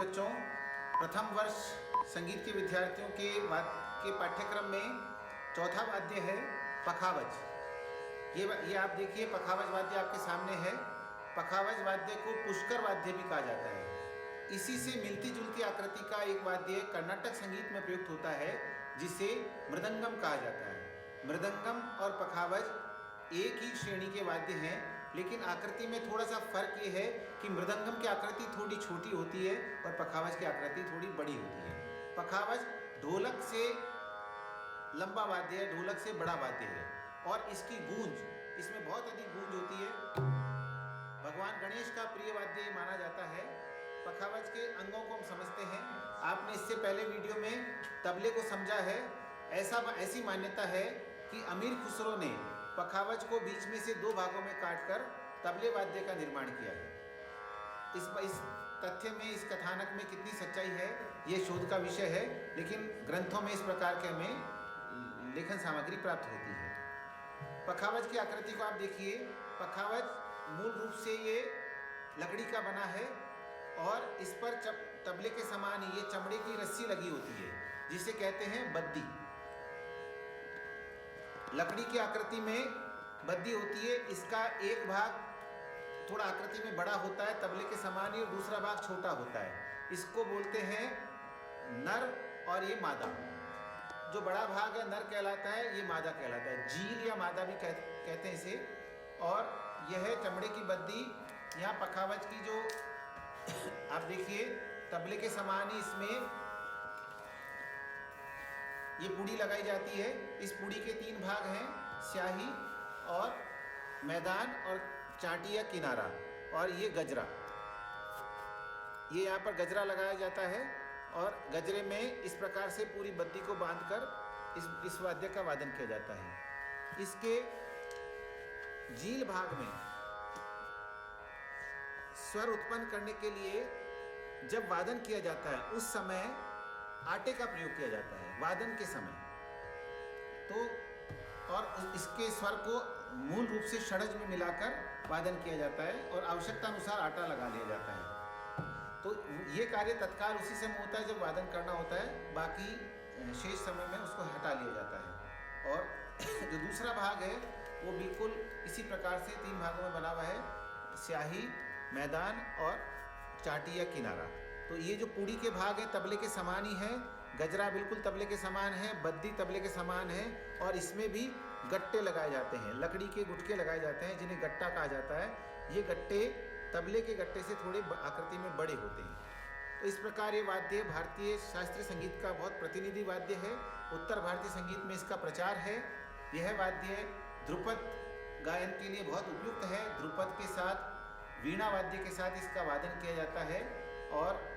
बच्चों, प्रथम वर्ष संगीत के विद्यार्थियों के पाठ्यक्रम में चौथा वाद्य है पखावज। ये आप देखिए, पखावज वाद्य आपके सामने है। पखावज वाद्य को पुष्कर वाद्य भी कहा जाता है। इसी से मिलती जुलती आकृति का एक वाद्य कर्नाटक संगीत में प्रयुक्त होता है, जिसे मृदंगम कहा जाता है। मृदंगम और पखावज एक ही श्रेणी के वाद्य हैं, लेकिन आकृति में थोड़ा सा फर्क ये है कि मृदंगम की आकृति थोड़ी छोटी होती है और पखावज की आकृति थोड़ी बड़ी होती है। पखावज ढोलक से लंबा वाद्य है, ढोलक से बड़ा वाद्य है और इसकी गूंज, इसमें बहुत अधिक गूंज होती है। भगवान गणेश का प्रिय वाद्य माना जाता है। पखावज के अंगों को हम समझते हैं। आपने इससे पहले वीडियो में तबले को समझा है। ऐसी मान्यता है कि अमीर खुसरो ने पखावज को बीच में से दो भागों में काटकर तबले वाद्य का निर्माण किया है। इस तथ्य में, इस कथानक में कितनी सच्चाई है, ये शोध का विषय है, लेकिन ग्रंथों में इस प्रकार के हमें लेखन सामग्री प्राप्त होती है। पखावज की आकृति को आप देखिए। पखावज मूल रूप से ये लकड़ी का बना है और इस पर तबले के समान ही ये चमड़े की रस्सी लगी होती है, जिसे कहते हैं बद्दी। लकड़ी की आकृति में बद्दी होती है। इसका एक भाग थोड़ा आकृति में बड़ा होता है, तबले के समान ही, और दूसरा भाग छोटा होता है। इसको बोलते हैं नर और ये मादा। जो बड़ा भाग है नर कहलाता है, ये मादा कहलाता है। जील या मादा भी कहते हैं इसे। और यह है चमड़े की बद्दी। यहाँ पखावज की जो आप देखिए, तबले के समान ही इसमें ये पुड़ी लगाई जाती है। इस पुड़ी के तीन भाग हैं, स्याही और मैदान और चाटी या किनारा, और ये गजरा। ये यहाँ पर गजरा लगाया जाता है और गजरे में इस प्रकार से पूरी बद्दी को बांधकर इस वाद्य का वादन किया जाता है। इसके जील भाग में स्वर उत्पन्न करने के लिए जब वादन किया जाता है, उस समय आटे का प्रयोग किया जाता है वादन के समय। तो और इसके स्वर को मूल रूप से षड्ज में मिलाकर वादन किया जाता है और आवश्यकता अनुसार आटा लगा लिया जाता है। तो ये कार्य तत्काल उसी समय होता है जब वादन करना होता है, बाकी शेष समय में उसको हटा लिया जाता है। और जो दूसरा भाग है वो बिल्कुल इसी प्रकार से तीन भागों में बना हुआ है, स्याही, मैदान और चाटी या किनारा। तो ये जो पूड़ी के भाग है तबले के समान ही है, गजरा बिल्कुल तबले के समान है, बद्दी तबले के समान है, और इसमें भी गट्टे लगाए जाते हैं, लकड़ी के गुटके लगाए जाते हैं, जिन्हें गट्टा कहा जाता है। ये गट्टे तबले के गट्टे से थोड़े आकृति में बड़े होते हैं। तो इस प्रकार ये वाद्य भारतीय शास्त्रीय संगीत का बहुत प्रतिनिधि वाद्य है। उत्तर भारतीय संगीत में इसका प्रचार है। यह वाद्य ध्रुपद गायन के लिए बहुत उपयुक्त है। ध्रुपद के साथ, वीणा वाद्य के साथ इसका वादन किया जाता है और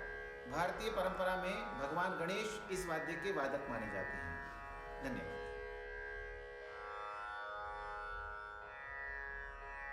भारतीय परंपरा में भगवान गणेश इस वाद्य के वादक माने जाते हैं। धन्यवाद।